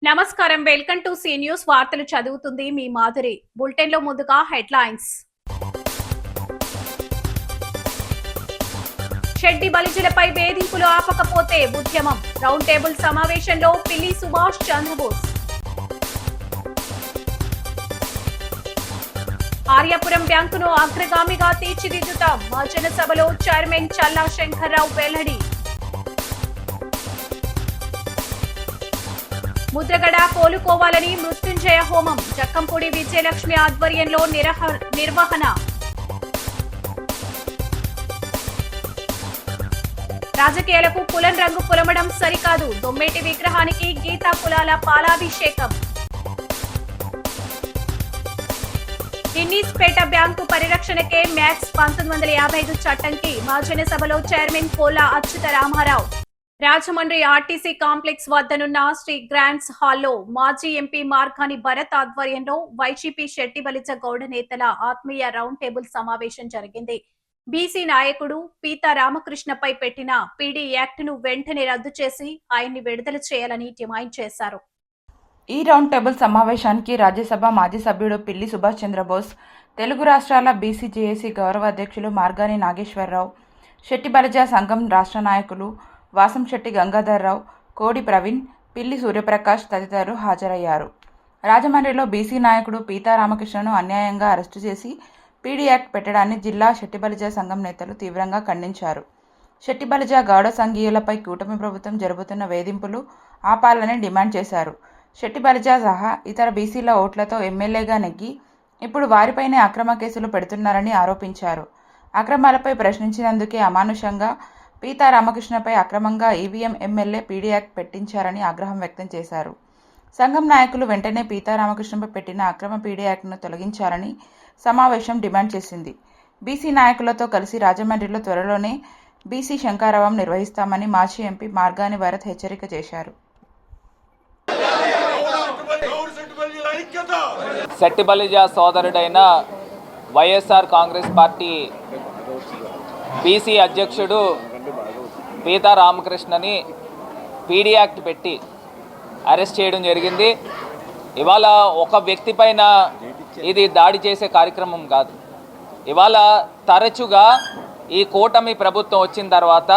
నమస్కారం, welcome to C news. వార్తలు చదువుతుంది మీ మాధురి. బులెటిన్ లో ముందుగా హెడ్లైన్స్. షెడ్డి బలిజలపై వేధింపులు ఆపకపోతే ఉద్యమం. రౌండ్ టేబుల్ సమావేశంలో పిల్లి సుభాష్ చంద్రబోస్. ఆర్యాపురం బ్యాంకును అగ్రగామిగా తీర్చిదిద్దుతాం. మహాజన సభలో చైర్మన్ చల్లా శంకర్రావు వెల్లడి. ముద్రగడ కోలుకోవాలని మృత్యుంజయ హోమం. జక్కంపూడి విజయలక్ష్మి ఆధ్వర్యంలో నిర్వహణ. రాజకీయాలకు కులం రంగు పులమడం సరికాదు. దొమ్మేటి విగ్రహానికి గీతా కులాల పాలాభిషేకం. గిన్నీస్పేట బ్యాంకు పరిరక్షణకే మ్యాక్స్ 1955 చట్టంకి మహాజన సభలో chairman Kola Achyuta Ramarao. Rajahmundry RTC complex వద్దనున్న శ్రీ గ్రాండ్స్ హాల్లో మాజీ ఎంపీ మార్గాని భరత్ ఆధ్వర్యంలో వైసీపీ శెట్టి బలిజ గౌడ నేతల ఆత్మీయ రౌండ్ టేబుల్ సమావేశం జరిగింది. బీసీ నాయకుడు పీతా రామకృష్ణపై పెట్టిన పీడీ యాక్ట్ ను వెంటనే రద్దు చేసి ఆయన్ని విడుదల చేయాలని డిమాండ్ చేశారు. ఈ రౌండ్ టేబుల్ సమావేశానికి రాజ్యసభ మాజీ సభ్యుడు పిల్లి సుభాష్ చంద్రబోస్, తెలుగు రాష్ట్రాల బీసీ జేఏసీ గౌరవ అధ్యక్షులు మార్గాని నాగేశ్వరరావు, శెట్టి బలిజ సంఘం రాష్ట్ర నాయకులు వాసంశెట్టి గంగాధర్రావు, కోడి ప్రవీణ్, పిల్లి సూర్యప్రకాష్ తదితరులు హాజరయ్యారు. రాజమండ్రిలో బీసీ నాయకుడు పీతా రామకృష్ణను అన్యాయంగా అరెస్టు చేసి పీడీ యాక్ట్ పెట్టడాన్ని జిల్లా శెట్టి బలిజ సంఘం నేతలు తీవ్రంగా ఖండించారు. శెట్టి బలిజ గౌడ సంఘీయులపై కూటమి ప్రభుత్వం జరుపుతున్న వేధింపులు ఆపాలని డిమాండ్ చేశారు. శెట్టి బలిజ సహా ఇతర బీసీల ఓట్లతో ఎమ్మెల్యేగా నెగ్గి ఇప్పుడు వారిపైనే అక్రమ కేసులు పెడుతున్నారని ఆరోపించారు. అక్రమాలపై ప్రశ్నించినందుకే అమానుషంగా పీతా రామకృష్ణపై అక్రమంగా ఈవీఎం ఎమ్మెల్యే పీడీ యాక్ట్ పెట్టించారని ఆగ్రహం వ్యక్తం చేశారు. సంఘం నాయకులు వెంటనే పీతా రామకృష్ణపై పెట్టిన అక్రమ పీడీ యాక్ట్ను తొలగించాలని సమావేశం డిమాండ్ చేసింది. బీసీ నాయకులతో కలిసి రాజమండ్రిలో త్వరలోనే బీసీ శంఖారావం నిర్వహిస్తామని మాజీ ఎంపీ మార్గాని భరత్ హెచ్చరిక చేశారు. Shetty Balija సోదరుడైన YSR Congress party BC అధ్యక్షుడు పీతా రామకృష్ణని పీడీ యాక్ట్ పెట్టి అరెస్ట్ చేయడం జరిగింది. ఇవాళ ఒక వ్యక్తి పైన ఇది దాడి చేసే కార్యక్రమం కాదు. ఇవాళ తరచుగా ఈ కూటమి ప్రభుత్వం వచ్చిన తర్వాత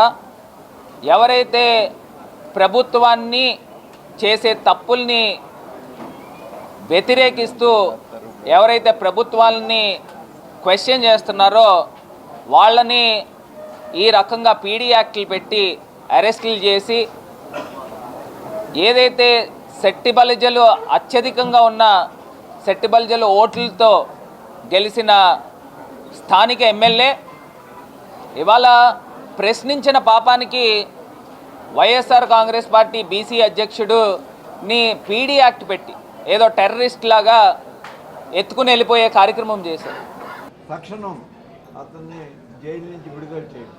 ఎవరైతే ప్రభుత్వాన్ని చేసే తప్పుల్ని వ్యతిరేకిస్తూ ఎవరైతే ప్రభుత్వాలని క్వశ్చన్ చేస్తున్నారో వాళ్ళని ఈ రకంగా పీడీ యాక్ట్లు పెట్టి అరెస్టులు చేసి ఏదైతే శెట్టి బలిజలు అత్యధికంగా ఉన్న శెట్టి బలిజలు ఓట్లతో గెలిచిన స్థానిక ఎమ్మెల్యే ఇవాళ ప్రశ్నించిన పాపానికి వైఎస్ఆర్ కాంగ్రెస్ పార్టీ బీసీ అధ్యక్షుడుని పీడీ యాక్ట్ పెట్టి ఏదో టెర్రరిస్ట్ లాగా ఎత్తుకుని వెళ్ళిపోయే కార్యక్రమం చేశారు. తక్షణం అతన్ని జైలు నుంచి విడుదల చేయండి.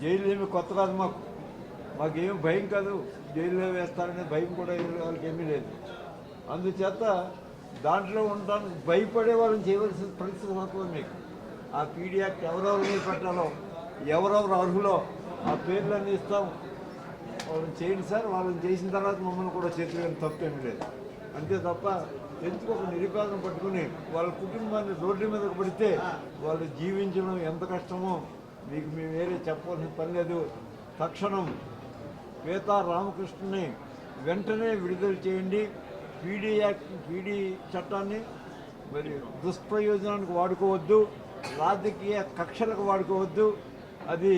జైలు ఏమి కొత్త కాదు, మాకేం భయం కాదు. జైల్లో వేస్తారనే భయం కూడా వాళ్ళకి ఏమీ లేదు. అందుచేత దాంట్లో ఉండడానికి భయపడే వాళ్ళని చేయవలసిన పరిస్థితి మాత్రం మీకు. ఆ పీడీ యాక్ట్ ఎవరెవరు మీద పెట్టాలో, ఎవరెవరు అర్హులో ఆ పేర్లన్నీ ఇస్తాం, వాళ్ళని చేయండి సార్. వాళ్ళని చేసిన తర్వాత మమ్మల్ని కూడా చేతులు తప్పేమీ లేదు. అంతే తప్ప ఎందుకు ఒక నిరుపేదను పట్టుకుని వాళ్ళ కుటుంబాన్ని రోడ్డు మీదకు పడితే వాళ్ళు జీవించడం ఎంత కష్టమో మీకు మేము వేరే చెప్పాల్సిన పని లేదు. తక్షణం పీతా రామకృష్ణని వెంటనే విడుదల చేయండి. పీడీ చట్టాన్ని మరి దుష్ప్రయోజనానికి వాడుకోవద్దు, రాజకీయ కక్షలకు వాడుకోవద్దు. అది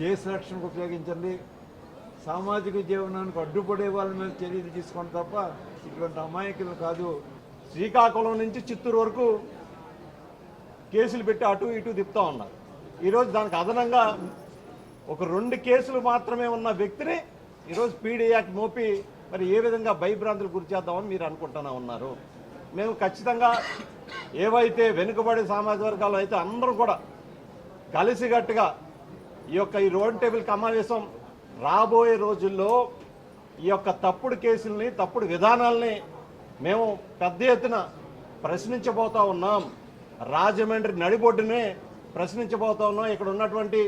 దేశ రక్షణకు ఉపయోగించండి. సామాజిక జీవనానికి అడ్డుపడే వాళ్ళ మీద చర్యలు తీసుకోండి తప్ప ఇటువంటి అమాయకులు కాదు. శ్రీకాకుళం నుంచి చిత్తూరు వరకు కేసులు పెట్టి అటు ఇటు తిప్పుతూ ఉన్నారు. ఈరోజు దానికి అదనంగా ఒక 2 కేసులు మాత్రమే ఉన్న వ్యక్తిని ఈరోజు పీడీ యాక్ట్ మోపి మరి ఏ విధంగా భయభ్రాంతులు గురి చేద్దామని మీరు అనుకుంటూనే ఉన్నారు. మేము ఖచ్చితంగా ఏవైతే వెనుకబడే సామాజిక వర్గాలు అయితే అందరూ కూడా కలిసికట్టుగా ఈ రౌండ్ టేబుల్ సమావేశం రాబోయే రోజుల్లో ఈ యొక్క తప్పుడు కేసుల్ని, తప్పుడు విధానాల్ని మేము పెద్ద ఎత్తున ప్రశ్నించబోతా ఉన్నాం. రాజమండ్రి నడిబొడ్డునే ప్రశ్నించబోతా ఉన్నాం. ఇక్కడ ఉన్నటువంటి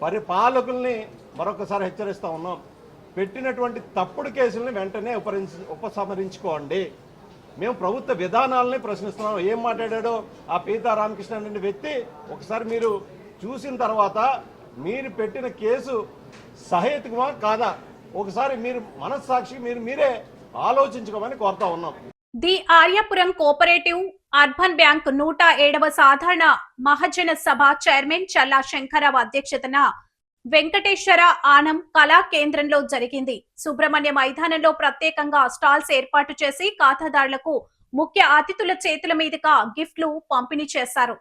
పరిపాలకుల్ని మరొకసారి హెచ్చరిస్తూ ఉన్నాం. పెట్టినటువంటి తప్పుడు కేసుల్ని వెంటనే ఉపసంహరించుకోండి. మేము ప్రభుత్వ విధానాలని ప్రశ్నిస్తున్నాం. ఏం మాట్లాడాడో ఆ పీతా రామకృష్ణ అనే వ్యక్తి ఒకసారి మీరు చూసిన తర్వాత మీరు పెట్టిన కేసు సహేతుకమా కాదా ఒకసారి మీరు మనస్సాక్షి మీరే ఆలోచించుకోమని కోరుతా ఉన్నాం. The Aryapuram cooperative urban bank 107వ సాధారణ మహాజన సభ చైర్మన్ చల్లా శంకరరావు అధ్యక్షతన వెంకటేశ్వర ఆనం కళా కేంద్రంలో జరిగింది. సుబ్రహ్మణ్య మైదానంలో ప్రత్యేకంగా స్టాల్స్ ఏర్పాటు చేసి ఖాతాదారులకు ముఖ్య అతిథుల చేతుల మీదుగా గిఫ్ట్లు పంపిణీ చేశారు.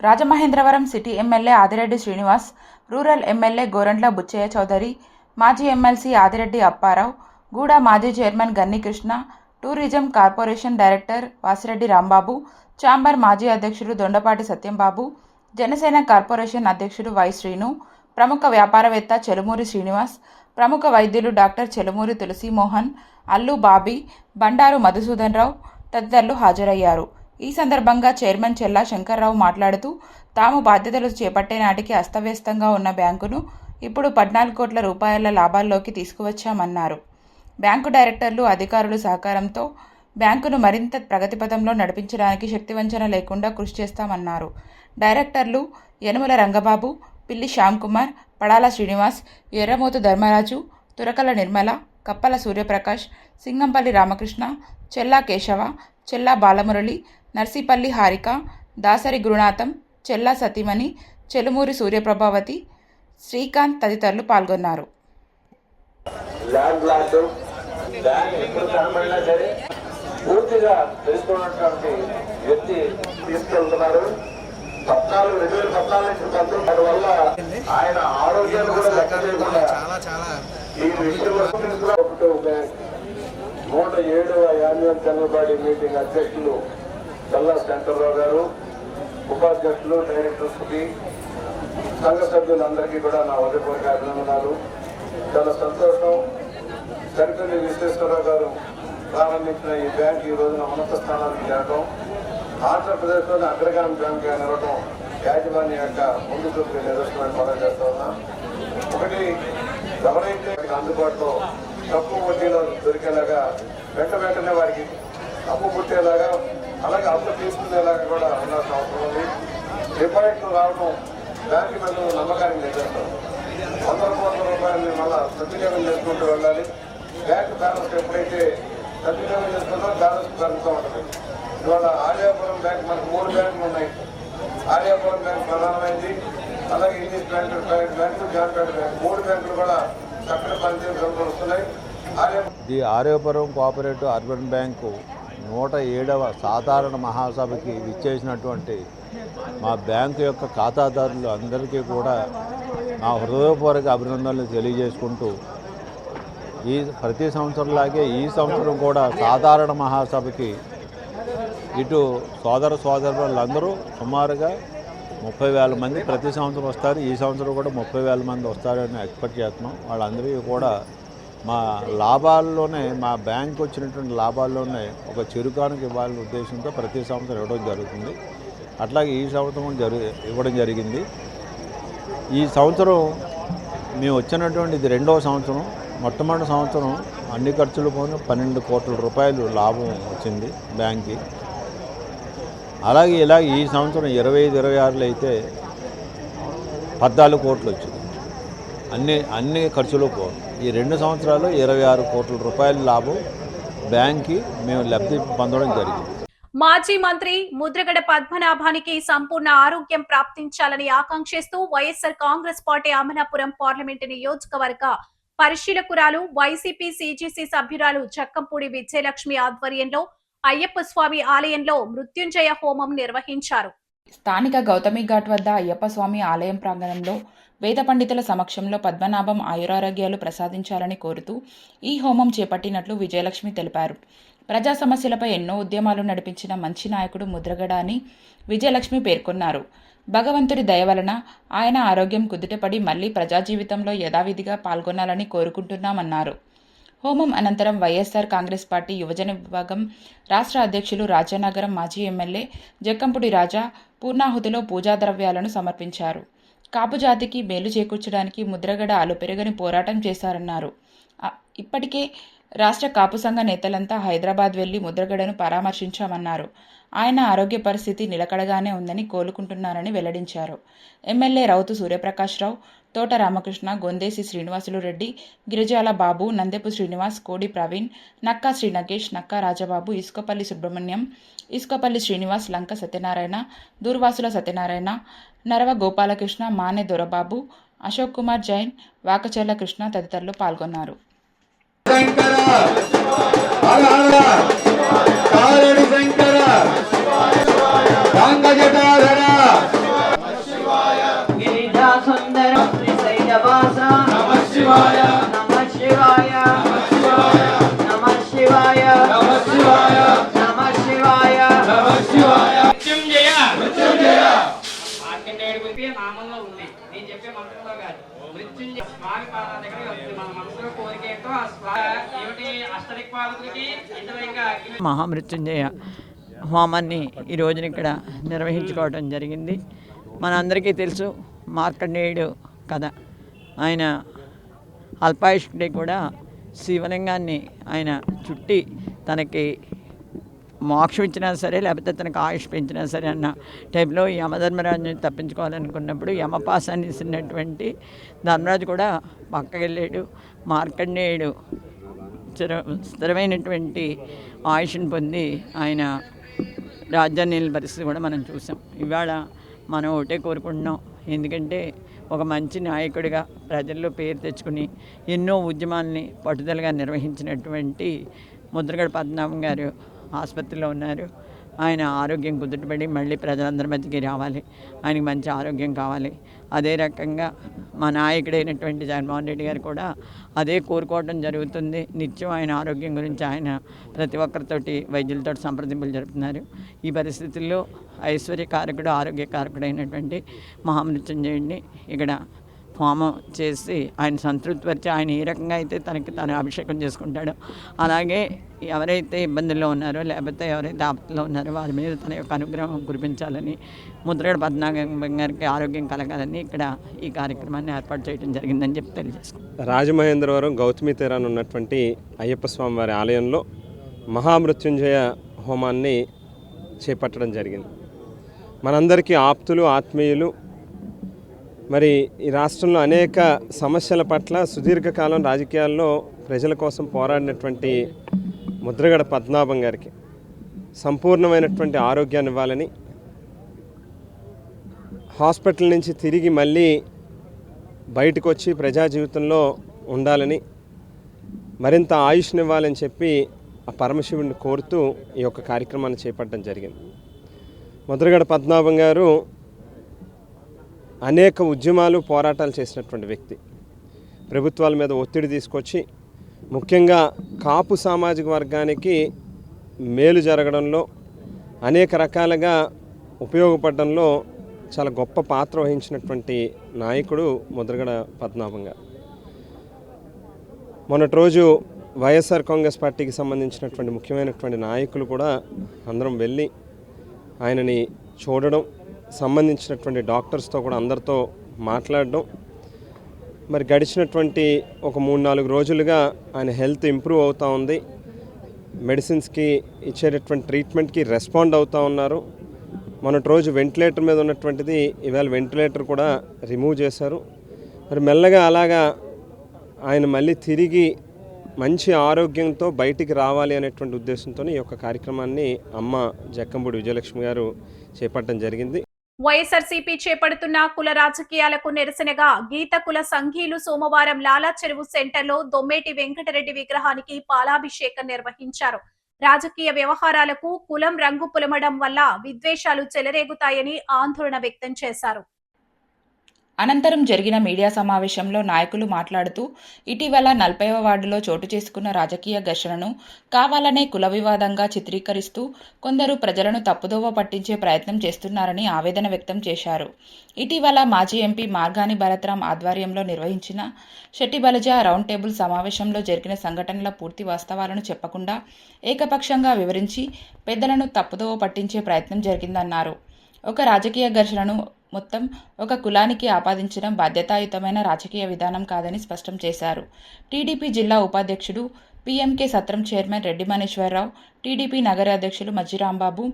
Rajamahendravaram city MLA Adireddy Srinivas, rural MLA Gorantla Butchaiah Chowdary, మాజీ ఎమ్మెల్సీ ఆదిరెడ్డి అప్పారావు, గూడ మాజీ chairman Ganni Krishna, tourism corporation director Vasireddy Rambabu, chamber మాజీ అధ్యక్షుడు దొండపాటి సత్యంబాబు, జనసేన కార్పొరేషన్ అధ్యక్షుడు వై శ్రీను, ప్రముఖ వ్యాపారవేత్త చెలుమూరి శ్రీనివాస్, ప్రముఖ వైద్యులు డాక్టర్ చెలుమూరి తులసీమోహన్, అల్లు బాబీ, బండారు మధుసూదన్ రావు తదితరులు హాజరయ్యారు. ఈ సందర్భంగా చైర్మన్ చెల్లా శంకర్రావు మాట్లాడుతూ తాము బాధ్యతలు చేపట్టే నాటికి అస్తవ్యస్తంగా ఉన్న బ్యాంకును ఇప్పుడు 14 కోట్ల రూపాయల లాభాల్లోకి తీసుకువచ్చామన్నారు. బ్యాంకు డైరెక్టర్లు, అధికారుల సహకారంతో బ్యాంకును మరింత ప్రగతిపథంలో నడిపించడానికి శక్తివంచన లేకుండా కృషి చేస్తామన్నారు. డైరెక్టర్లు యనుమల రంగబాబు, పిల్లి శ్యామ్ కుమార్, పడాల శ్రీనివాస్, ఎర్రమోతు ధర్మరాజు, తురకల నిర్మల, కప్పల సూర్యప్రకాష్, సింగంపల్లి రామకృష్ణ, చెల్లా కేశవ, చెల్లా బాలమురళి, నర్సీపల్లి హారిక, దాసరి గురునాథం, చెల్లా సతీమణి, చెలుమూరి సూర్యప్రభావతి, శ్రీకాంత్ తదితరులు పాల్గొన్నారు. పూర్తిగా తెలుసుకున్నటువంటి వ్యక్తి తీసుకెళ్తున్నారు. 2014 నుంచి పంపించడం వల్ల ఆయన ఆరోగ్యాన్ని కూడా లెక్క చేయకుండా ఈ విషయంలో 107వ యాన్యువల్ జనరల్ బాడీ మీటింగ్ అధ్యక్షులు చల్లా శంకర్రావు గారు, ఉపాధ్యక్షులు, డైరెక్టర్స్ కి, సంఘ సభ్యులందరికీ కూడా నా హృదయపూర్వక అభినందనాలు. చాలా సంతోషం. సరిపల్లి విశ్వేశ్వరరావు గారు ప్రారంభించిన ఈ బ్యాంక్ ఈ రోజున ఉన్నత స్థానానికి చేరడం, ఆంధ్రప్రదేశ్లోని అగ్రగామి బ్యాంక్ నిలవడం యాజమాన్య యొక్క ముందు చూపే నిదర్శనమైన పదవి చేస్తా ఉన్నా. ఒకటి, ఎవరైతే అందుబాటులో తక్కువ వడ్డీలో దొరికేలాగా వెంటనే వారికి అప్పు పుట్టేలాగా, అలాగే అప్పు తీసుకునేలాగా కూడా ఉండాల్సిన అవసరం ఉంది. డిపాజిట్లు రావడం బ్యాంకు మీద నమ్మకాన్ని నిర్దేశం. 100 కోట్ల రూపాయలని మళ్ళా సద్వినియోగం చేసుకుంటూ వెళ్ళాలి. బ్యాంకు బ్యాలెన్స్ ఎప్పుడైతే సద్వినియోగం చేసుకుంటో బ్యాలెన్స్ పెరుగుతూ ఉంటుంది. ఇవాళ ఆర్యాపురం బ్యాంక్ మనకు 3 బ్యాంకులు ఉన్నాయి. ఆర్యాపురం బ్యాంక్ ప్రధానమైంది, అలాగే Indian bank, private bank, Janpeta bank, 3 బ్యాంకులు కూడా చక్కటి పనిచేసి వస్తున్నాయి. The Aryapuram cooperative urban bank 107వ సాధారణ మహాసభకి విచ్చేసినటువంటి మా బ్యాంకు యొక్క ఖాతాదారులు అందరికీ కూడా నా హృదయపూర్వక అభినందనలు తెలియజేసుకుంటూ, ప్రతి సంవత్సరంలాగే ఈ సంవత్సరం కూడా సాధారణ మహాసభకి ఇటు సోదరులందరూ సుమారుగా 30,000 మంది ప్రతి సంవత్సరం వస్తారు. ఈ సంవత్సరం కూడా 30,000 మంది వస్తారని ఎక్స్పెక్ట్ చేస్తున్నాం. వాళ్ళందరికీ కూడా మా లాభాల్లోనే, మా బ్యాంక్ వచ్చినటువంటి లాభాల్లోనే ఒక చిరుకానుక ఇవ్వాలనే ఉద్దేశంతో ప్రతి సంవత్సరం ఇవ్వడం జరుగుతుంది. అట్లాగే ఈ సంవత్సరం ఇవ్వడం జరిగింది. ఈ సంవత్సరం మేము వచ్చినటువంటి ఇది 2వ సంవత్సరం. మొట్టమొదటి సంవత్సరం అన్ని ఖర్చులు పోను 12 కోట్ల రూపాయలు లాభం వచ్చింది బ్యాంక్కి. అలాగే ఈ సంవత్సరం 25-26లో అయితే 14 కోట్లు వచ్చింది. అన్ని ఖర్చులు పోను. ఈ 2 సంవత్సరాలు 26 కోట్ల రూపాయల లాభం బ్యాంక్కి మేము లబ్ధి పొందడం జరిగింది. మాజీ మంత్రి ముద్రగడ పద్మనాభానికి సంపూర్ణ ఆరోగ్యం ప్రాప్తించాలని ఆకాంక్షిస్తూ YSR Congress party Amalapuram parliament నియోజకవర్గ పరిశీలకురాలు, వైసీపీ సిజిసి సభ్యురాలు చక్కంపూడి విజయలక్ష్మి ఆధ్వర్యంలో అయ్యప్ప స్వామి ఆలయంలో మృత్యుంజయ హోమం నిర్వహించారు. స్థానిక గౌతమి ఘాట్ వద్ద అయ్యప్ప స్వామి ఆలయం ప్రాంగణంలో వేద పండితుల సమక్షంలో పద్మనాభం ఆయురారోగ్యాలు ప్రసాదించాలని కోరుతూ ఈ హోమం చేపట్టినట్లు విజయలక్ష్మి తెలిపారు. ప్రజా సమస్యలపై ఎన్నో ఉద్యమాలు నడిపించిన మంచి నాయకుడు ముద్రగడ అని విజయలక్ష్మి పేర్కొన్నారు. భగవంతుడి దయ వలన ఆయన ఆరోగ్యం కుదుటపడి మళ్లీ ప్రజా జీవితంలో యథావిధిగా పాల్గొనాలని కోరుకుంటున్నామన్నారు. హోమం అనంతరం వైఎస్ఆర్ కాంగ్రెస్ పార్టీ యువజన విభాగం రాష్ట్ర అధ్యక్షులు రాజానగరం మాజీ ఎమ్మెల్యే జక్కంపూడి రాజా పూర్ణాహుతిలో పూజా ద్రవ్యాలను సమర్పించారు. కాపు జాతికి మేలు చేకూర్చడానికి ముద్రగడ అలుపెరగని పోరాటం చేశారన్నారు. ఇప్పటికే రాష్ట్ర కాపు సంఘ నేతలంతా హైదరాబాద్ వెళ్లి ముద్రగడను పరామర్శించామన్నారు. ఆయన ఆరోగ్య పరిస్థితి నిలకడగానే ఉందని కోలుకుంటున్నారని వెల్లడించారు. ఎమ్మెల్యే రౌతు సూర్యప్రకాశ్రావు, తోట రామకృష్ణ, గొందేసి శ్రీనివాసులు రెడ్డి, గిరిజాల బాబు, నందెపు శ్రీనివాస్, కోడి ప్రవీణ్, నక్కా శ్రీ నగేష్, నక్కా రాజబాబు, ఇసుకపల్లి సుబ్రహ్మణ్యం, ఇసుకపల్లి శ్రీనివాస్, లంక సత్యనారాయణ, దూర్వాసుల సత్యనారాయణ, నరవ గోపాలకృష్ణ, మానె దొరబాబు, అశోక్ కుమార్ జైన్, వాకచర్ల కృష్ణ తదితరులు పాల్గొన్నారు. నామంలో ఉంది. నేను చెప్పే మంత్రంలో కాదు. మృత్యుంజయ స్వామి పాదాల దగ్గర వస్తుంది. మన మనసులో కోరిక ఏంటో ఆ ఏమిటి అష్టదిక్పాలకులకి ఇతరంగా మహామృత్యుంజయ హోమాన్ని ఈ రోజున ఇక్కడ నిర్వహించుకోవడం జరిగింది. మనందరికీ తెలుసు మార్కండేయుడు కథ. ఆయన అల్పాయుష్కుడి కూడా శివలింగాన్ని ఆయన చుట్టి తనకి మోక్షం ఇచ్చినా సరే లేకపోతే తనకు ఆయుష్ పెంచినా సరే అన్న టైంలో యమధర్మరాజుని తప్పించుకోవాలనుకున్నప్పుడు యమపాసాన్ని ఇస్తున్నటువంటి ధర్మరాజు కూడా పక్కకి వెళ్ళాడు. మార్కండేయుడు స్థిరమైనటువంటి ఆయుష్ని పొంది ఆయన రాజ్యాన్ని పరిస్థితి కూడా మనం చూసాం. ఇవాళ మనం ఒకటే కోరుకుంటున్నాం. ఎందుకంటే ఒక మంచి నాయకుడిగా ప్రజల్లో పేరు తెచ్చుకుని ఎన్నో ఉద్యమాల్ని పట్టుదలగా నిర్వహించినటువంటి ముద్రగడ పద్మనాభం గారు ఆసుపత్రిలో ఉన్నారు. ఆయన ఆరోగ్యం కుదుటపడి మళ్ళీ ప్రజలందరి మధ్యకి రావాలి. ఆయనకి మంచి ఆరోగ్యం కావాలి. అదే రకంగా మా నాయకుడైనటువంటి జగన్మోహన్ రెడ్డి గారు కూడా అదే కోరుకోవడం జరుగుతుంది. నిత్యం ఆయన ఆరోగ్యం గురించి ఆయన ప్రతి ఒక్కరితోటి వైద్యులతో సంప్రదింపులు జరుపుతున్నారు. ఈ పరిస్థితుల్లో ఐశ్వర్యకారకుడు ఆరోగ్యకారకుడైనటువంటి మహామృత్యుంజయుడిని ఇక్కడ హోమం చేసి ఆయన సంతృప్తిపరిచి ఆయన ఏ రకంగా అయితే తనకి తను అభిషేకం చేసుకుంటాడో అలాగే ఎవరైతే ఇబ్బందుల్లో ఉన్నారో లేకపోతే ఎవరైతే ఆపత్తులో ఉన్నారో వారి మీద తన యొక్క అనుగ్రహం కురిపించాలని ముద్రగడ పద్మనాభం గారికి ఆరోగ్యం కలగాలని ఇక్కడ ఈ కార్యక్రమాన్ని ఏర్పాటు చేయడం జరిగిందని చెప్పి తెలియజేసుకుంటాం. రాజమహేంద్రవరం గౌతమి తీరాన ఉన్నటువంటి అయ్యప్ప స్వామి వారి ఆలయంలో మహామృత్యుంజయ హోమాన్ని చేపట్టడం జరిగింది. మనందరికీ ఆప్తులు ఆత్మీయులు మరి ఈ రాష్ట్రంలో అనేక సమస్యల పట్ల సుదీర్ఘకాలం రాజకీయాల్లో ప్రజల కోసం పోరాడినటువంటి ముద్రగడ పద్మనాభం గారికి సంపూర్ణమైనటువంటి ఆరోగ్యాన్ని ఇవ్వాలని, హాస్పిటల్ నుంచి తిరిగి మళ్ళీ బయటకు వచ్చి ప్రజా జీవితంలో ఉండాలని, మరింత ఆయుష్నివ్వాలని చెప్పి ఆ పరమశివుడిని కోరుతూ ఈ యొక్క కార్యక్రమాన్ని చేపట్టడం జరిగింది. ముద్రగడ పద్మనాభం గారు అనేక ఉద్యమాలు పోరాటాలు చేసినటువంటి వ్యక్తి. ప్రభుత్వాల మీద ఒత్తిడి తీసుకొచ్చి ముఖ్యంగా కాపు సామాజిక వర్గానికి మేలు జరగడంలో అనేక రకాలుగా ఉపయోగపడడంలో చాలా గొప్ప పాత్ర వహించినటువంటి నాయకుడు ముద్రగడ పద్మనాభం గారు. మొన్నటి రోజు వైఎస్ఆర్ కాంగ్రెస్ పార్టీకి సంబంధించినటువంటి ముఖ్యమైనటువంటి నాయకులు కూడా అందరం వెళ్ళి ఆయనని చూడడం, సంబంధించినటువంటి డాక్టర్స్తో కూడా అందరితో మాట్లాడడం, మరి గడిచినటువంటి ఒక 3-4 రోజులుగా ఆయన హెల్త్ ఇంప్రూవ్ అవుతూ ఉంది. మెడిసిన్స్కి ఇచ్చేటటువంటి ట్రీట్మెంట్కి రెస్పాండ్ అవుతూ ఉన్నారు. మొన్నటి రోజు వెంటిలేటర్ మీద ఉన్నటువంటిది ఇవాళ వెంటిలేటర్ కూడా రిమూవ్ చేశారు. మరి మెల్లగా అలాగా ఆయన మళ్ళీ తిరిగి మంచి ఆరోగ్యంతో బయటికి రావాలి అనేటువంటి ఉద్దేశంతో ఈ యొక్క కార్యక్రమాన్ని అమ్మ జక్కంపూడి విజయలక్ష్మి గారు చేపట్టడం జరిగింది. వైఎస్ఆర్సీపీ చేపడుతున్న కుల రాజకీయాలకు నిరసనగా గీత కుల సంఘీయులు సోమవారం లాలా చెరువు సెంటర్లో దొమ్మేటి వెంకటరెడ్డి విగ్రహానికి పాలాభిషేకం నిర్వహించారు. రాజకీయ వ్యవహారాలకు కులం రంగు పులమడం వల్ల విద్వేషాలు చెలరేగుతాయని ఆందోళన వ్యక్తం చేశారు. అనంతరం జరిగిన మీడియా సమావేశంలో నాయకులు మాట్లాడుతూ ఇటీవల 40వ వార్డులో చోటు చేసుకున్న రాజకీయ ఘర్షణను కావాలనే కుల వివాదంగా చిత్రీకరిస్తూ కొందరు ప్రజలను తప్పుదోవ పట్టించే ప్రయత్నం చేస్తున్నారని ఆవేదన వ్యక్తం చేశారు. ఇటీవల మాజీ ఎంపీ మార్గాని భరత్రాం ఆధ్వర్యంలో నిర్వహించిన శెట్టిబలజ రౌండ్ టేబుల్ సమావేశంలో జరిగిన సంఘటనల పూర్తి వాస్తవాలను చెప్పకుండా ఏకపక్షంగా వివరించి పెద్దలను తప్పుదోవ పట్టించే ప్రయత్నం జరిగిందన్నారు. ఒక రాజకీయ ఘర్షణను మొత్తం ఒక కులానికి ఆపాదించడం బాధ్యతాయుతమైన రాజకీయ విధానం కాదని స్పష్టం చేశారు. టీడీపీ జిల్లా ఉపాధ్యక్షుడు, పీఎంకే సత్రం చైర్మన్ రెడ్డి మనీశ్వరరావు, టీడీపీ నగర అధ్యక్షులు మజ్జిరాంబాబు,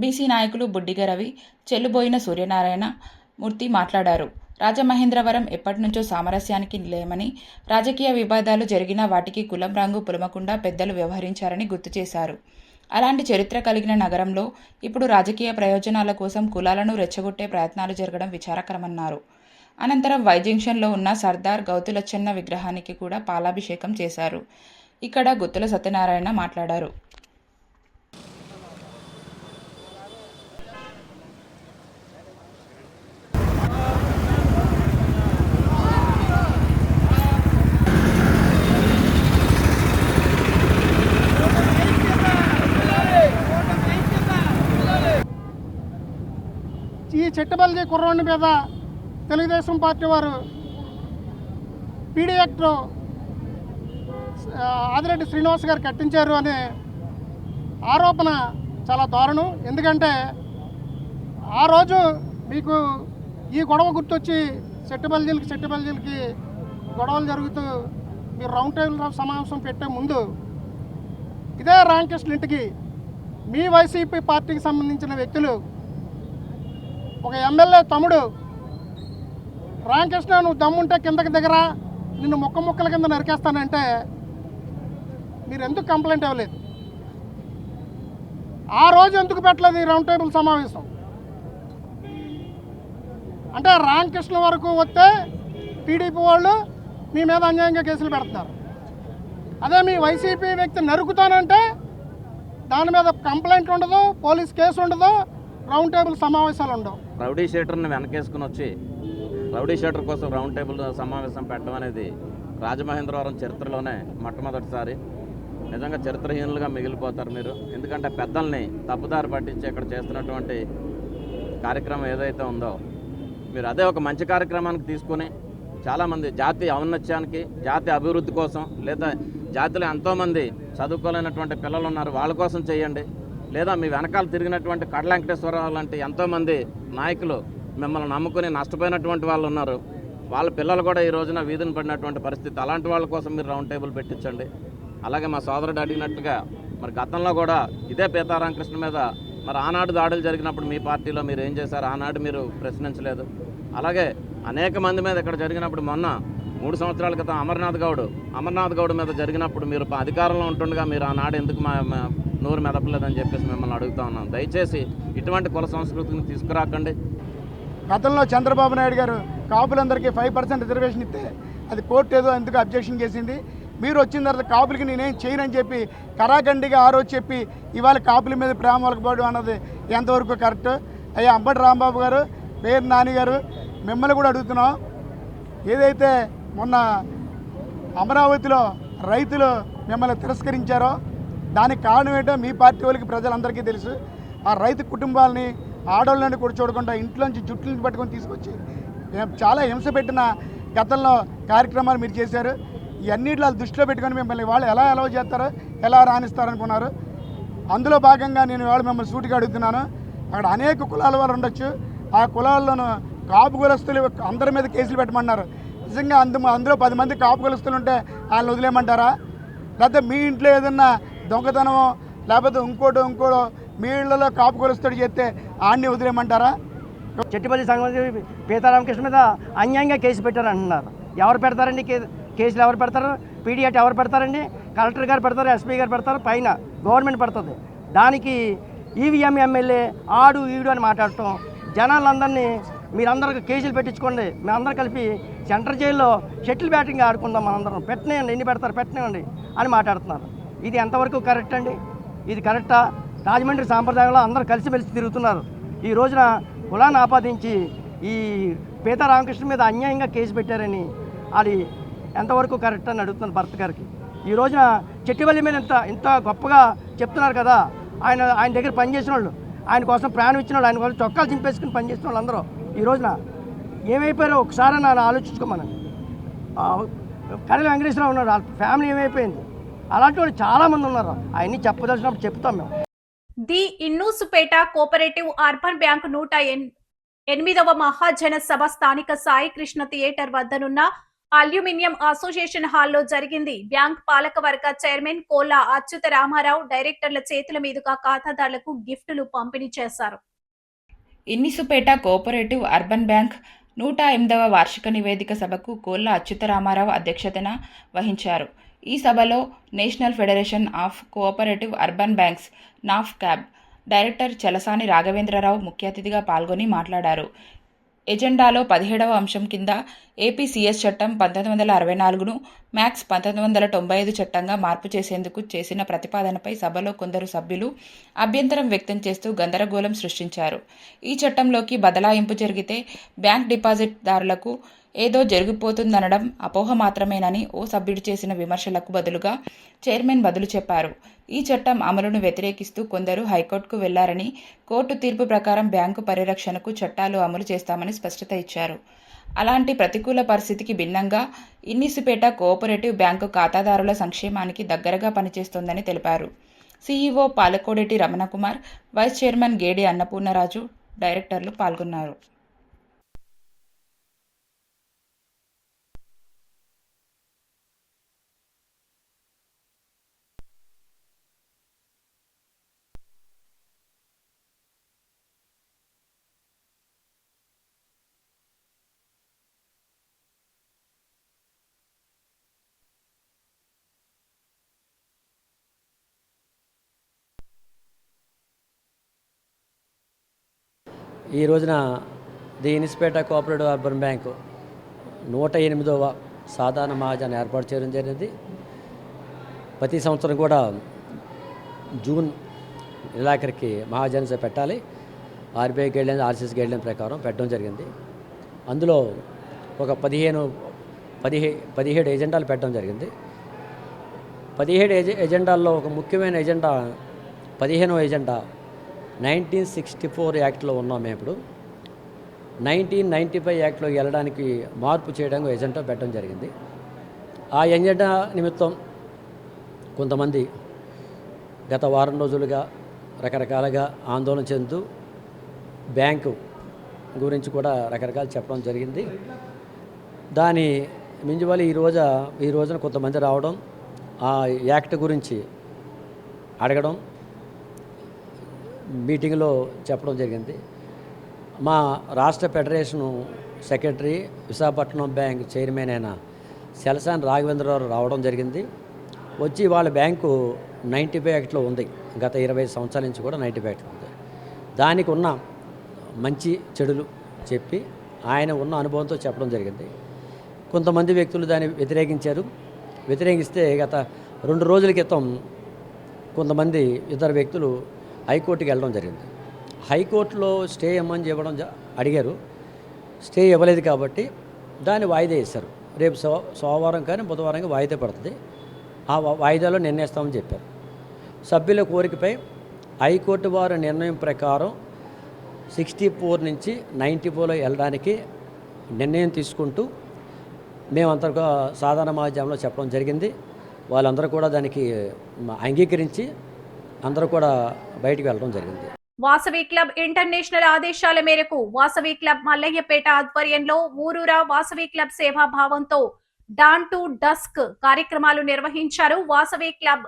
బీసీ నాయకులు బుడ్డిగ రవి, చెల్లుబోయిన సూర్యనారాయణ మూర్తి మాట్లాడారు. రాజమహేంద్రవరం ఎప్పటినుంచో సామరస్యానికి నిలయమని, రాజకీయ వివాదాలు జరిగినా వాటికి కులం రంగు పులమకుండా పెద్దలు వ్యవహరించారని గుర్తు చేశారు. అలాంటి చరిత్ర కలిగిన నగరంలో ఇప్పుడు రాజకీయ ప్రయోజనాల కోసం కులాలను రెచ్చగొట్టే ప్రయత్నాలు జరగడం విచారకరమన్నారు. అనంతరం వై జంక్షన్లో ఉన్న సర్దార్ గౌతులచ్చన్న విగ్రహానికి కూడా పాలాభిషేకం చేశారు. ఇక్కడ గుత్తుల సత్యనారాయణ మాట్లాడారు. ఈ చెట్టుబల్జీ కుర్రోని మీద తెలుగుదేశం పార్టీ వారు పీడీ యాక్ట్ ఆదిరెడ్డి శ్రీనివాస్ గారు కట్టించారు అనే ఆరోపణ చాలా దారుణం. ఎందుకంటే ఆ రోజు మీకు ఈ గొడవ గుర్తొచ్చి చెట్టుబల్జీలకి గొడవలు జరుగుతూ మీరు రౌండ్ టేబుల్ సమావేశం పెట్టే ముందు ఇదే రామకృష్ణ ఇంటికి మీ వైసీపీ పార్టీకి సంబంధించిన వ్యక్తులు, ఒక ఎమ్మెల్యే తమ్ముడు రామకృష్ణ నువ్వు దమ్ముంటే కిందకి దిగరా, నిన్ను ముక్కల కింద నరికేస్తానంటే మీరు ఎందుకు కంప్లైంట్ ఇవ్వలేదు? ఆ రోజు ఎందుకు పెట్టలేదు ఈ రౌండ్ టేబుల్ సమావేశం? అంటే రామకృష్ణ వరకు వస్తే టీడీపీ వాళ్ళు మీ మీద అన్యాయంగా కేసులు పెడుతున్నారు. అదే మీ వైసీపీ వ్యక్తి నరుకుతానంటే దాని మీద కంప్లైంట్ ఉండదు, పోలీస్ కేసు ఉండదు, రౌండ్ టేబుల్ సమావేశాలు ఉండవు. రౌడీ షీటర్ని వెనకేసుకుని వచ్చి రౌడీ షీటర్ కోసం రౌండ్ టేబుల్ సమావేశం పెట్టడం అనేది రాజమహేంద్రవరం చరిత్రలోనే మొట్టమొదటిసారి. నిజంగా చరిత్రహీనులుగా మిగిలిపోతారు మీరు. ఎందుకంటే పెద్దల్ని తప్పుదారి పట్టించి ఇక్కడ చేస్తున్నటువంటి కార్యక్రమం ఏదైతే ఉందో మీరు అదే ఒక మంచి కార్యక్రమానికి తీసుకొని చాలామంది జాతి ఔన్నత్యానికి, జాతి అభివృద్ధి కోసం, లేదా జాతిలో ఎంతోమంది చదువుకోలేనటువంటి పిల్లలు ఉన్నారు వాళ్ళ కోసం చేయండి. లేదా మీ వెనకాల తిరిగినటువంటి కడల వెంకటేశ్వరరావు లాంటి ఎంతోమంది నాయకులు మిమ్మల్ని నమ్ముకుని నష్టపోయినటువంటి వాళ్ళు ఉన్నారు. వాళ్ళ పిల్లలు కూడా ఈ రోజున వీధిని పడినటువంటి పరిస్థితి. అలాంటి వాళ్ళ కోసం మీరు రౌండ్ టేబుల్ పెట్టించండి. అలాగే మా సోదరుడు అడిగినట్టుగా మరి గతంలో కూడా ఇదే పీతారామకృష్ణ మీద మరి ఆనాడు దాడులు జరిగినప్పుడు మీ పార్టీలో మీరు ఏం చేశారు? ఆనాడు మీరు ప్రశ్నించలేదు. అలాగే అనేక మంది మీద ఇక్కడ జరిగినప్పుడు మొన్న 3 సంవత్సరాల క్రితం అమర్నాథ్ గౌడ్ మీద జరిగినప్పుడు మీరు అధికారంలో ఉంటుండగా మీరు ఆనాడు ఎందుకు మా నోరు మెదపలేదని చెప్పేసి మిమ్మల్ని అడుగుతా ఉన్నాం. దయచేసి ఇటువంటి కుల సంస్కృతిని తీసుకురాకండి. గతంలో చంద్రబాబు నాయుడు గారు కాపులందరికీ 5% రిజర్వేషన్ ఇస్తే అది కోర్టు ఏదో ఎందుకు అబ్జెక్షన్ చేసింది. మీరు వచ్చిన తర్వాత కాపులకి నేనేం చేయనని చెప్పి కరాఖండిగా ఆ రోజు చెప్పి ఇవాళ కాపుల మీద ప్రేమ వలకపోవడం అన్నది ఎంతవరకు కరెక్ట్? అయ్యా అంబటి రాంబాబు గారు, పేరు నాని గారు, మిమ్మల్ని కూడా అడుగుతున్నాం. ఏదైతే మొన్న అమరావతిలో రైతులు మిమ్మల్ని తిరస్కరించారో దానికి కారణం ఏంటో మీ పార్టీ వాళ్ళకి ప్రజలందరికీ తెలుసు. ఆ రైతు కుటుంబాలని, ఆడవాళ్ళని కూడా చూడకుండా ఇంట్లోంచి జుట్లని పట్టుకొని తీసుకొచ్చి చాలా హింస పెట్టిన గతంలో కార్యక్రమాలు మీరు చేశారు. ఇవన్నిట్లో దృష్టిలో పెట్టుకొని మిమ్మల్ని వాళ్ళు ఎలా అలవ్ చేస్తారో, ఎలా రాణిస్తారనుకున్నారు. అందులో భాగంగా నేను వాళ్ళు మిమ్మల్ని సూటిగా అడుగుతున్నాను. అక్కడ అనేక కులాల వారు ఉండొచ్చు. ఆ కులాల్లోనూ కాపు కులస్తులు అందరి మీద కేసులు పెట్టమన్నారు. నిజంగా అందులో 10 మంది కాపు కులస్తులు ఉంటే వాళ్ళని వదిలేయమంటారా? లేకపోతే మీ ఇంట్లో ఏదన్నా దొంగతనమో లేకపోతే ఇంకోటో మీ ఇళ్లలో కాపు కులస్తుడు చేస్తే ఆడిని వదిలేయమంటారా? చెట్టుపల్లి సంగతి పీతారామకృష్ణ మీద అన్యాయంగా కేసు పెట్టారంటున్నారు. ఎవరు పెడతారండి కేసులు? ఎవరు పెడతారు? పీడీఎట్ ఎవరు పెడతారండి? కలెక్టర్ గారు పెడతారు, ఎస్పీ గారు పెడతారు, పైన గవర్నమెంట్ పెడుతుంది. దానికి ఈవీఎం ఎమ్మెల్యే ఆడు ఈడు అని మాట్లాడటం, జనాలందరినీ మీరందరూ కేసులు పెట్టించుకోండి, మేమందరం కలిపి సెంట్రల్ జైల్లో షటిల్ బ్యాటింగ్ ఆడుకుందాం, మనందరం పెట్టనేయండి, ఎన్ని పెడతారు పెట్టనివ్వండి అని మాట్లాడుతున్నారు. ఇది ఎంతవరకు కరెక్ట్ అండి? ఇది కరెక్టా? రాజమండ్రి సాంప్రదాయంలో అందరూ కలిసిమెలిసి తిరుగుతున్నారు. ఈ రోజున కులాన్ని ఆపాదించి ఈ పీతారామకృష్ణ మీద అన్యాయంగా కేసు పెట్టారని అది ఎంతవరకు కరెక్ట్ అని అడుగుతున్నారు భర్త గారికి. ఈ రోజున చెట్టుబల్లి మీద ఇంత గొప్పగా చెప్తున్నారు కదా. ఆయన దగ్గర పనిచేసిన వాళ్ళు, ఆయన కోసం ప్రాణం ఇచ్చిన వాళ్ళు, ఆయన కోసం చొక్కాలు చింపేసుకుని పనిచేసిన వాళ్ళు అందరూ ఈ రోజున ఏమైపోయారో ఒకసారి నన్ను ఆలోచించుకోమని. కడల వెంకటేశ్వరరావు ఉన్నాడు, వాళ్ళ ఫ్యామిలీ ఏమైపోయింది? అలాంటి వాళ్ళు చాలామంది ఉన్నారు. అవన్నీ చెప్పదలిసినప్పుడు చెప్తాం మేము. ది ఇన్నూసుపేట కోఆపరేటివ్ అర్బన్ బ్యాంక్ 8వ మహాజన సభ స్థానిక సాయి కృష్ణ థియేటర్ వద్దనున్న అల్యూమినియం అసోసియేషన్ హాల్లో జరిగింది. బ్యాంక్ పాలకవర్గ చైర్మన్ కోలా అచ్యుత రామారావు డైరెక్టర్ల చేతుల మీదుగా ఖాతాదారులకు గిఫ్టులు పంపిణీ చేశారు. ఇన్నిసుపేట కోఆపరేటివ్ అర్బన్ బ్యాంక్ 108వ వార్షిక నివేదిక సభకు కోల్లా అచ్యుతరామారావు అధ్యక్షతన వహించారు. ఈ సభలో national federation of cooperative urban banks NAFCUB director Chalasani Raghavendrarao ముఖ్య అతిథిగా పాల్గొని మాట్లాడారు. ఎజెండాలో 17వ అంశం కింద ఏపీ సిఎస్ చట్టం 1964ను మ్యాక్స్ 1995 చట్టంగా మార్పు చేసేందుకు చేసిన ప్రతిపాదనపై సభలో కొందరు సభ్యులు అభ్యంతరం వ్యక్తం చేస్తూ గందరగోళం సృష్టించారు. ఈ చట్టంలోకి బదలాయింపు జరిగితే బ్యాంక్ డిపాజిట్దారులకు ఏదో జరిగిపోతుందనడం అపోహ మాత్రమేనని ఓ సభ్యుడు చేసిన విమర్శలకు బదులుగా చైర్మన్ బదులు చెప్పారు. ఈ చట్టం అమలును వ్యతిరేకిస్తూ కొందరు హైకోర్టుకు వెళ్లారని, కోర్టు తీర్పు ప్రకారం బ్యాంకు పరిరక్షణకు చట్టాలు అమలు చేస్తామని స్పష్టత ఇచ్చారు. అలాంటి ప్రతికూల పరిస్థితికి భిన్నంగా ఇన్నిసుపేట కోఆపరేటివ్ బ్యాంకు ఖాతాదారుల సంక్షేమానికి దగ్గరగా పనిచేస్తోందని తెలిపారు. CEO Palakodeti Ramanakumar, vice chairman Gedi Annapurnaraju, డైరెక్టర్లు పాల్గొన్నారు. ఈ రోజున the Innisupeta cooperative urban bank 108వ సాధారణ మహాజన ఏర్పాటు చేయడం జరిగింది. ప్రతి సంవత్సరం కూడా జూన్ నెలాఖరికి మహాజన సభ పెట్టాలి. ఆర్బీఐ గైడ్లైన్స్, ఆర్సీఎస్ గైడ్లైన్ ప్రకారం పెట్టడం జరిగింది. అందులో ఒక 17 ఎజెండాలు పెట్టడం జరిగింది. 17 ఎజెండాల్లో ఒక ముఖ్యమైన ఎజెండా 15వ ఎజెండా 1964 యాక్ట్లో ఉన్నాం. మేము ఇప్పుడు 1995 యాక్ట్లోకి వెళ్ళడానికి మార్పు చేయడానికి ఎజెండా పెట్టడం జరిగింది. ఆ ఎజెండా నిమిత్తం కొంతమంది గత వారం రోజులుగా రకరకాలుగా ఆందోళన చెందుతూ బ్యాంకు గురించి కూడా రకరకాలు చెప్పడం జరిగింది. దాని మింజువలి ఈ రోజున కొంతమంది రావడం, ఆ యాక్ట్ గురించి అడగడం, మీటింగ్లో చెప్పడం జరిగింది. మా రాష్ట్ర federation secretary, Visakhapatnam bank chairman అయిన చలసాని రాఘవేంద్రరావు రావడం జరిగింది. వచ్చి వాళ్ళ బ్యాంకు 95 యాక్ట్లో ఉంది. గత 25 సంవత్సరాల నుంచి కూడా 95 యాక్ట్లో ఉంది. దానికి ఉన్న మంచి చెడులు చెప్పి ఆయన ఉన్న అనుభవంతో చెప్పడం జరిగింది. కొంతమంది వ్యక్తులు దాన్ని వ్యతిరేకిస్తే గత 2 రోజుల క్రితం కొంతమంది ఇద్దరు వ్యక్తులు హైకోర్టుకి వెళ్ళడం జరిగింది. హైకోర్టులో స్టే ఇవ్వమని చెప్పడం అడిగారు. స్టే ఇవ్వలేదు కాబట్టి దాన్ని వాయిదా వేశారు. రేపు సోమవారం కానీ బుధవారం వాయిదా పడుతుంది. ఆ వాయిదాలో నిర్ణయిస్తామని చెప్పారు. సభ్యుల కోరికపై హైకోర్టు వారి నిర్ణయం ప్రకారం 64 నుంచి 94లో వెళ్ళడానికి నిర్ణయం తీసుకుంటూ మేమంతా సాధారణ మహాజనంలో చెప్పడం జరిగింది. వాళ్ళందరూ కూడా దానికి అంగీకరించి అందరూ కూడా బయటికి వెళ్ళడం జరిగింది. వాసవి క్లబ్ ఇంటర్నేషనల్ ఆదేశాల మేరకు వాసవి క్లబ్ మల్లయ్యపేట ఆధ్వర్యంలో ఊరూరా వాసవి క్లబ్ సేవాభావంతో డాన్ టు డస్క్ కార్యక్రమాలు నిర్వహించారు. Vasavi club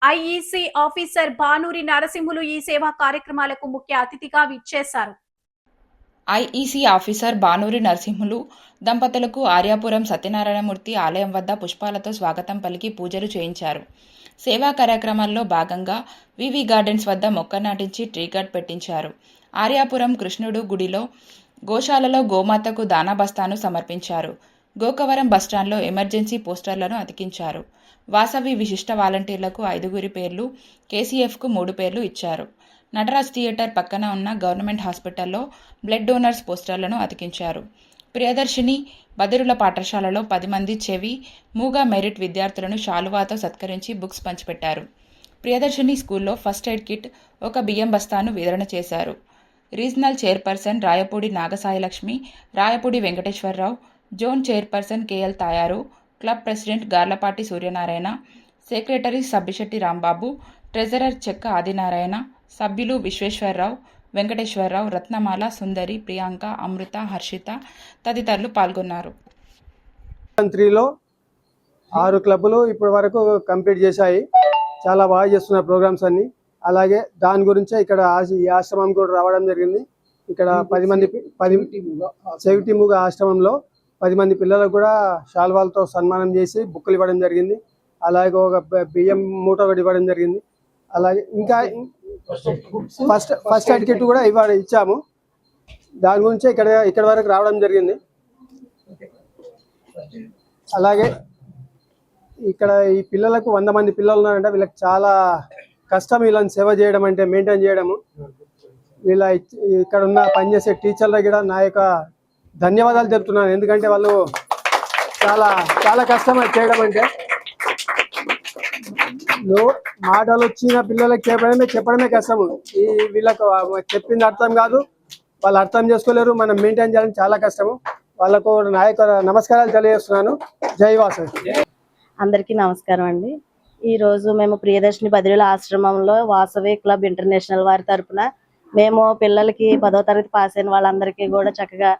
IEC officer Banuri Narasimhulu ఈ సేవా కార్యక్రమాలకు ముఖ్య అతిథిగా విచ్చేశారు. ఐఈసీ ఆఫీసర్ బానూరి నరసింహులు దంపతులకు ఆర్యాపురం సత్యనారాయణమూర్తి ఆలయం వద్ద పుష్పాలతో స్వాగతం పలికి పూజలు చేయించారు. సేవా కార్యక్రమాల్లో భాగంగా వివి గార్డెన్స్ వద్ద మొక్క నాటించి ట్రీ గార్డ్ పెట్టించారు. ఆర్యాపురం కృష్ణుడు గుడిలో గోశాలలో గోమాతకు దానా బస్తాను సమర్పించారు. గోకవరం బస్టాండ్లో ఎమర్జెన్సీ పోస్టర్లను అతికించారు. వాసవి విశిష్ట వాలంటీర్లకు 5 పేర్లు, కేసీఎఫ్కు 3 పేర్లు ఇచ్చారు. నటరాజ్ థియేటర్ పక్కన ఉన్న గవర్నమెంట్ హాస్పిటల్లో బ్లడ్ డోనర్స్ పోస్టర్లను అతికించారు. ప్రియదర్శిని బదిరుల పాఠశాలలో 10 మంది చెవి, మూగ మెరిట్ విద్యార్థులను శాలువాతో సత్కరించి బుక్స్ పంచిపెట్టారు. ప్రియదర్శిని స్కూల్లో ఫస్ట్ ఎయిడ్ కిట్, ఒక బియ్యం బస్తాను వితరణ చేశారు. Regional chairperson Rayapudi Nagasailakshmi, Rayapudi Venkateswararao, zone chairperson KL Tayaru, club president Garlapati Suryanarayana, secretary Sabbisetti Rambabu, treasurer Chekka Adinarayana, సభ్యులు విశ్వేశ్వరరావు, వెంకటేశ్వరరావు, రత్నమాల, సుందరి, ప్రియాంక, అమృత, హర్షిత తదితరులు పాల్గొన్నారు. 3లో 6 క్లబ్బులు ఇప్పటి వరకు కంప్లీట్ చేశాయి. చాలా బాగా చేస్తున్నారు ప్రోగ్రామ్స్ అన్ని. అలాగే దాని గురించే ఇక్కడ ఈ ఆశ్రమం కూడా రావడం జరిగింది. ఇక్కడ 10 మంది సేవిటీ మూగ ఆశ్రమంలో 10 మంది పిల్లలకు కూడా శాల్వాలతో సన్మానం చేసి బుక్కులు ఇవ్వడం జరిగింది. అలాగే ఒక బియ్యం మూట ఒకటి ఇవ్వడం జరిగింది. అలాగే ఇంకా ఫస్ట్ ఎయిడ్ కిట్ కూడా ఇచ్చాము. దాని గురించి ఇక్కడ వరకు రావడం జరిగింది. అలాగే ఇక్కడ ఈ పిల్లలకు 100 మంది పిల్లలు ఉన్నారంటే వీళ్ళకి చాలా కష్టం వీళ్ళని సేవ చేయడం అంటే మెయింటైన్ చేయడము. వీళ్ళ ఇక్కడ ఉన్న పనిచేసే టీచర్లకు కూడా నా యొక్క ధన్యవాదాలు చెప్తున్నాను. ఎందుకంటే వాళ్ళు చాలా చాలా కష్టం చేయడం అంటే. మాటలు వచ్చిన పిల్లలకి చెప్పడమే కష్టము. వీళ్ళకు చెప్పింది అర్థం కాదు, వాళ్ళు అర్థం చేసుకోలేరు. మనం మెయింటైన్ చేయడం చాలా కష్టము. వాళ్ళకు నా యొక్క నమస్కారాలు తెలియజేస్తున్నాను. జై వాసవి. అందరికీ నమస్కారం అండి. ఈరోజు మేము ప్రియదర్శిని బదిలీల ఆశ్రమంలో వాసవి క్లబ్ ఇంటర్నేషనల్ వారి తరఫున మేము పిల్లలకి 10వ తరగతి పాస్ అయిన వాళ్ళందరికీ కూడా చక్కగా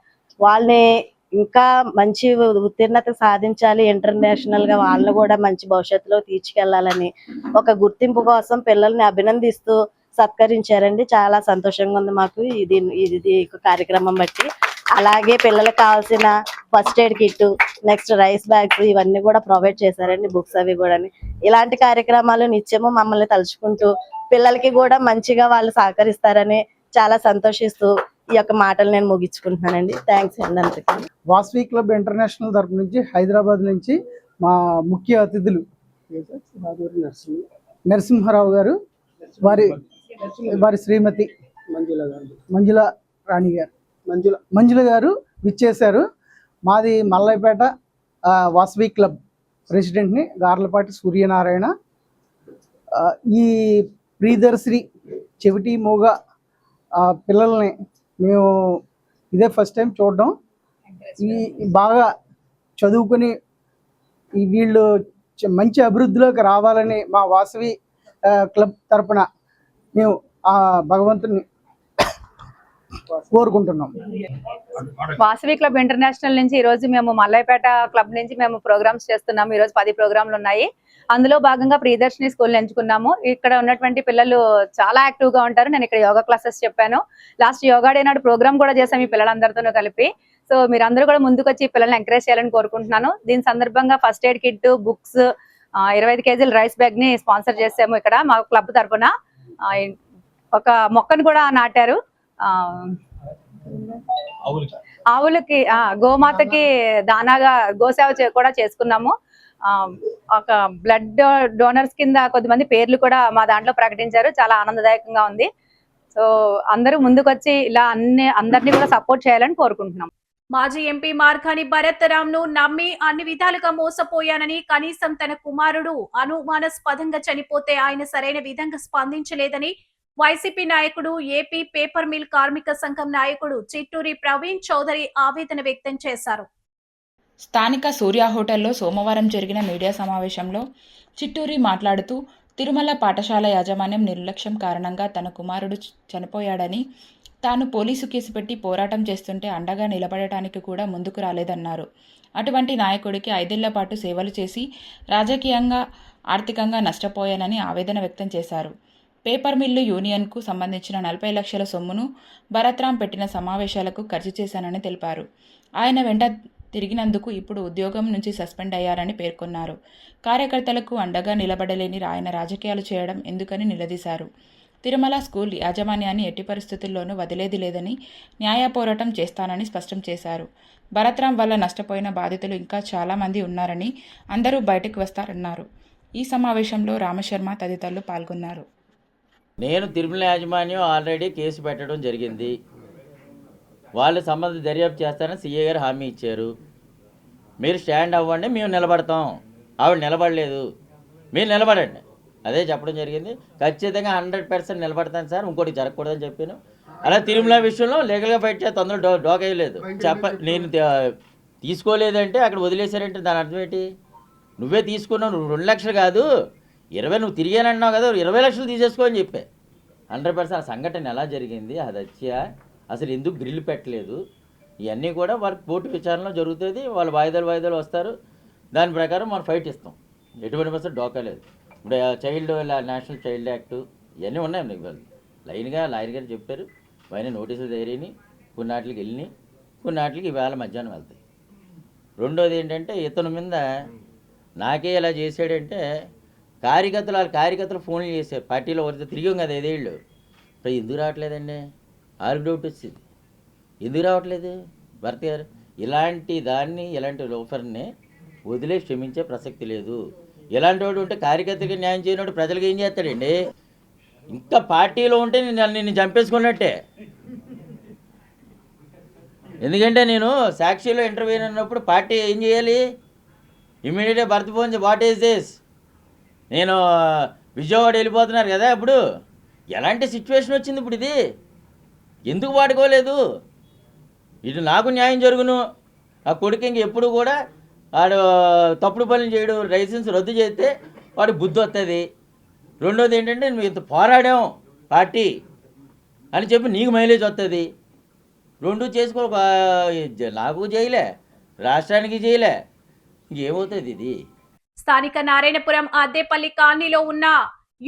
వాళ్ళని ఇంకా మంచి ఉత్తీర్ణత సాధించాలి, ఇంటర్నేషనల్గా వాళ్ళని కూడా మంచి భవిష్యత్తులో తీసుకెళ్లాలని ఒక గుర్తింపు కోసం పిల్లల్ని అభినందిస్తూ సత్కరించారండి. చాలా సంతోషంగా ఉంది మాకు ఇది కార్యక్రమం బట్టి. అలాగే పిల్లలకు కావాల్సిన first aid kit, next rice bags ఇవన్నీ కూడా ప్రొవైడ్ చేశారండి, బుక్స్ అవి కూడా. ఇలాంటి కార్యక్రమాలు నిత్యము మమ్మల్ని తలుచుకుంటూ పిల్లలకి కూడా మంచిగా వాళ్ళు సహకరిస్తారని చాలా సంతోషిస్తూ ఈ యొక్క మాటలు నేను ముగించుకుంటున్నానండి. థ్యాంక్స్ అండి అందరికీ. వాసవి క్లబ్ ఇంటర్నేషనల్ తరఫు నుంచి హైదరాబాద్ నుంచి మా ముఖ్య అతిథులు నరసింహారావు గారు, వారి శ్రీమతి మంజుల రాణి గారు మంజుల గారు విచ్చేశారు. మాది మల్లైపేట వాసవి క్లబ్ ప్రెసిడెంట్ని గార్లపాటి సూర్యనారాయణ. ఈ ప్రియదర్శిని చెవిటి మూగ పిల్లల్ని మేము ఇదే ఫస్ట్ టైం చూడడం. బాగా చదువుకొని వీళ్ళు మంచి అభివృద్ధిలోకి రావాలని మా వాసవి క్లబ్ తరపున మేము ఆ భగవంతుని కోరుకుంటున్నాం. వాసవి క్లబ్ ఇంటర్నేషనల్ నుంచి ఈరోజు మేము మల్లైపేట క్లబ్ నుంచి మేము ప్రోగ్రామ్స్ చేస్తున్నాము. ఈరోజు 10 ప్రోగ్రాంలు ఉన్నాయి. అందులో భాగంగా ప్రియదర్శిని స్కూల్ ఎంచుకున్నాము. ఇక్కడ ఉన్నటువంటి పిల్లలు చాలా యాక్టివ్ గా ఉంటారు. నేను ఇక్కడ యోగా క్లాసెస్ చెప్పాను. లాస్ట్ యోగా డే నాడు ప్రోగ్రామ్ కూడా చేసాము ఈ పిల్లలందరితో కలిపి. సో మీరందరూ కూడా ముందుకు వచ్చి పిల్లల్ని ఎంకరేజ్ చేయాలని కోరుకుంటున్నాను. దీని సందర్భంగా ఫస్ట్ ఎయిడ్ కిట్, బుక్స్, 25 కేజీల రైస్ బ్యాగ్ ని స్పాన్సర్ చేసాము. ఇక్కడ మా క్లబ్ తరఫున ఒక మొక్కను కూడా నాటారు. ఆవులకి గోమాతకి దానాగా గోసేవ కూడా చేసుకున్నాము. ఒక బ్లడ్ డోనర్స్ కింద కొద్దిమంది పేర్లు కూడా మా దాంట్లో ప్రకటించారు. చాలా ఆనందదాయకంగా ఉంది. సో అందరూ ముందుకొచ్చి ఇలా అందరినీ కూడా సపోర్ట్ చేయాలని కోరుకుంటున్నాం. మాజీ ఎంపీ మార్గాని భరత్ రామ్ ను నమ్మి అన్ని విధాలుగా మోసపోయానని, కనీసం తన కుమారుడు అనుమానాస్పదంగా చనిపోతే ఆయన సరైన విధంగా స్పందించలేదని వైసీపీ నాయకుడు, ఏపీ పేపర్ మిల్ కార్మిక సంఘం నాయకుడు చిట్టూరి ప్రవీణ్ చౌదరి ఆవేదన వ్యక్తం చేశారు. స్థానిక సూర్య హోటల్లో సోమవారం జరిగిన మీడియా సమావేశంలో చిట్టూరి మాట్లాడుతూ తిరుమల పాఠశాల యాజమాన్యం నిర్లక్ష్యం కారణంగా తన కుమారుడు చనిపోయాడని, తాను పోలీసు కేసు పెట్టి పోరాటం చేస్తుంటే అండగా నిలబడటానికి కూడా ముందుకు రాలేదన్నారు. అటువంటి నాయకుడికి 5 ఏళ్ల పాటు సేవలు చేసి రాజకీయంగా, ఆర్థికంగా నష్టపోయానని ఆవేదన వ్యక్తం చేశారు. పేపర్ మిల్లు యూనియన్కు సంబంధించిన 40 లక్షల సొమ్మును భరత్రామ్ పెట్టిన సమావేశాలకు ఖర్చు చేశానని తెలిపారు. ఆయన వెంట తిరిగినందుకు ఇప్పుడు ఉద్యోగం నుంచి సస్పెండ్ అయ్యారని పేర్కొన్నారు. కార్యకర్తలకు అండగా నిలబడలేని ఆయన రాజకీయాలు చేయడం ఎందుకని నిలదీశారు. తిరుమల స్కూల్ యాజమాన్యాన్ని ఎట్టి పరిస్థితుల్లోనూ వదిలేది లేదని, న్యాయ పోరాటం చేస్తానని స్పష్టం చేశారు. భరత్రామ్ వల్ల నష్టపోయిన బాధితులు ఇంకా చాలామంది ఉన్నారని, అందరూ బయటకు వస్తారన్నారు. ఈ సమావేశంలో రామశర్మ తదితరులు పాల్గొన్నారు. నేను తిరుమల యాజమాన్యం ఆల్రెడీ కేసు పెట్టడం జరిగింది. వాళ్ళు సంబంధిత దర్యాప్తు చేస్తారని సీఏ గారు హామీ ఇచ్చారు. మీరు స్టాండ్ అవ్వండి, మేము నిలబడతాం. ఆవిడ నిలబడలేదు, మీరు నిలబడండి, అదే చెప్పడం జరిగింది. ఖచ్చితంగా 100% నిలబడతాను సార్, ఇంకోటి జరగకూడదని చెప్పాను. అలా తిరుమల విషయంలో లీగల్గా ఫైట్ చేస్తే అందరూ డోకేయలేదు. నేను తీసుకోలేదంటే అక్కడ వదిలేశారంటే దాని అర్థం ఏంటి? నువ్వే తీసుకున్నావు, నువ్వు 2 లక్షలు కాదు 20, నువ్వు తిరిగానంటున్నావు కదా, 20 లక్షలు తీసేసుకో అని చెప్పా. 100% సంఘటన ఎలా జరిగింది, అది హత్య, అసలు ఎందుకు గ్రిల్ పెట్టలేదు, ఇవన్నీ కూడా వాళ్ళకి కోర్టు విచారణలో జరుగుతుంది. వాళ్ళు వాయిదాలు వస్తారు, దాని ప్రకారం మనం ఫైట్ ఇస్తాం. ఎటువంటి పర్సెంట్ డోకా లేదు. ఇప్పుడు నేషనల్ చైల్డ్ యాక్ట్ ఇవన్నీ ఉన్నాయి మీకు లైన్గా లాయర్ గారు చెప్పారు. పైన నోటీసులు తయారీని కొన్ని వాటికి వెళ్ళినాయి, కొన్ని వాటికి ఈవేళ మధ్యాహ్నం వెళ్తాయి. రెండోది ఏంటంటే ఇతని మీద నాకే ఇలా చేశాడంటే కార్యకర్తలు ఫోన్లు చేశారు. పార్టీలో వస్తే తిరిగాం కదా 5 ఏళ్ళు. ఇప్పుడు ఎందుకు రావట్లేదండి? ఆర్గ్ డౌట్ వచ్చింది, ఎందుకు రావట్లేదు భర్త గారు? ఇలాంటి లోఫర్ని వదిలే క్షమించే ప్రసక్తి లేదు. ఇలాంటి వాడు ఉంటే కార్యకర్తకి న్యాయం చేయనోడు ప్రజలకు ఏం చేస్తాడండి? ఇంకా పార్టీలో ఉంటే నిన్ను చంపేసుకున్నట్టే. ఎందుకంటే నేను సాక్షిలో ఇంటర్వ్యూ అయినప్పుడు పార్టీ ఏం చేయాలి? ఇమీడియట్గా భర్త ఫోన్ వాట్ ఈస్ దిస్, నేను విజయవాడ వెళ్ళిపోతున్నారు కదా, ఇప్పుడు ఎలాంటి సిచ్యువేషన్ వచ్చింది? ఇప్పుడు ఇది ఎందుకు వాడుకోలేదు? ఇటు నాకు న్యాయం జరుగును, ఆ కొడుకు ఇంక ఎప్పుడు కూడా వాడు తప్పుడు పనులు చేయడు, లైసెన్స్ రద్దు చేస్తే వాడు బుద్ధి వస్తుంది. రెండోది ఏంటంటే నువ్వు ఇంత పోరాడాం పార్టీ అని చెప్పి నీకు మైలేజ్ వస్తుంది. రెండు చేసుకో, నాకు చేయలే, రాష్ట్రానికి చేయలే, ఇంకేమవుతుంది ఇది? స్థానిక నారాయణపురం అద్దేపల్లి కాలనీలో ఉన్న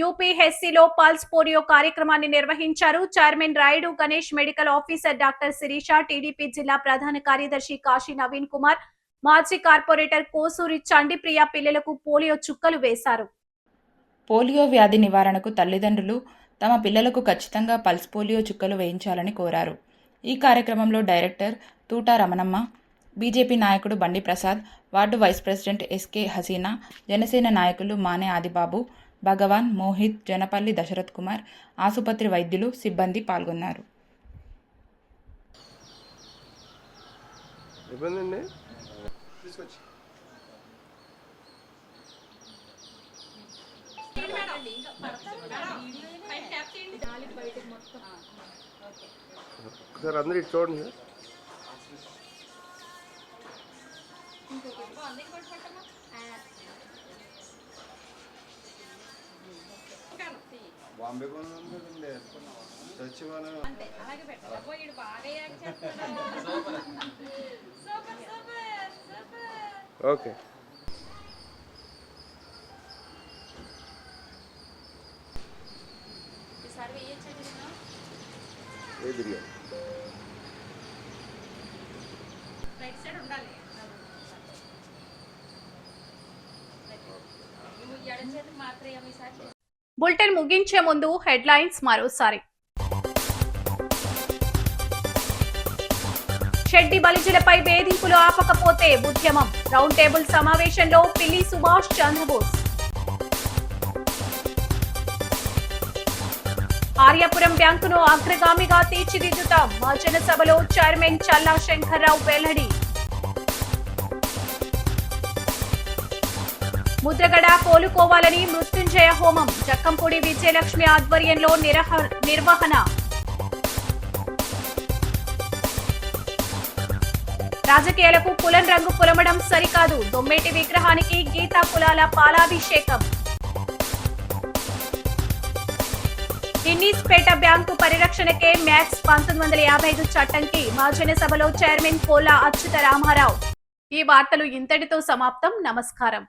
యూపీహెచ్సిలో పల్స్ పోలియో కార్యక్రమాన్ని నిర్వహించారు. Chairman Rayudu Ganesh, medical officer doctor Sirisha, TDP జిల్లా ప్రధాన కార్యదర్శి కాశీ నవీన్ కుమార్, మాజీ కార్పొరేటర్ కోసూరి చండిప్రియ పిల్లలకు పోలియో చుక్కలు వేశారు. పోలియో వ్యాధి నివారణకు తల్లిదండ్రులు తమ పిల్లలకు ఖచ్చితంగా పల్స్ పోలియో చుక్కలు వేయించాలని కోరారు. ఈ కార్యక్రమంలో డైరెక్టర్ తూటా రమణమ్మ, బీజేపీ నాయకుడు Bandi Prasad, ward vice president SK Haseena, Janasena నాయకులు మానే ఆదిబాబు, భగవాన్, మోహిత్, జనపల్లి దశరథ్ కుమార్, ఆసుపత్రి వైద్యులు, సిబ్బంది పాల్గొన్నారు. సార్ అందరూ ఇటు చూడండి. బాంబే సచివాలయం ఓకే. బులెటిన్ ముగించే ముందు హెడ్లైన్స్ మరోసారి. షెడ్డి బలిజలపై వేధింపులు ఆపకపోతే ఉద్యమం, రౌండ్ టేబుల్ సమావేశంలో పిల్లి సుభాష్ చంద్రబోస్. ఆర్యాపురం బ్యాంకును అగ్రగామిగా తీర్చిదిద్దుతాం, మహాజన సభలో చైర్మన్ చల్లా శంకర్రావు వెల్లడి. ముద్రగడ కోలుకోవాలని మృత్యుంజయ హోమం, జక్కంపూడి విజయలక్ష్మి ఆధ్వర్యంలో నిర్వహణ. రాజకీయాలకు కులం రంగు పులమడం సరికాదు, దొమ్మేటి విగ్రహానికి గీతా కులాల పాలాభిషేకం. ఇన్నీస్పేట బ్యాంకు పరిరక్షణకే మ్యాక్స్ 1955 చట్టంకి మహాజన సభలో చైర్మన్ కోలా అచ్యుత రామారావు. ఈ వార్తలు ఇంతటితో సమాప్తం. నమస్కారం.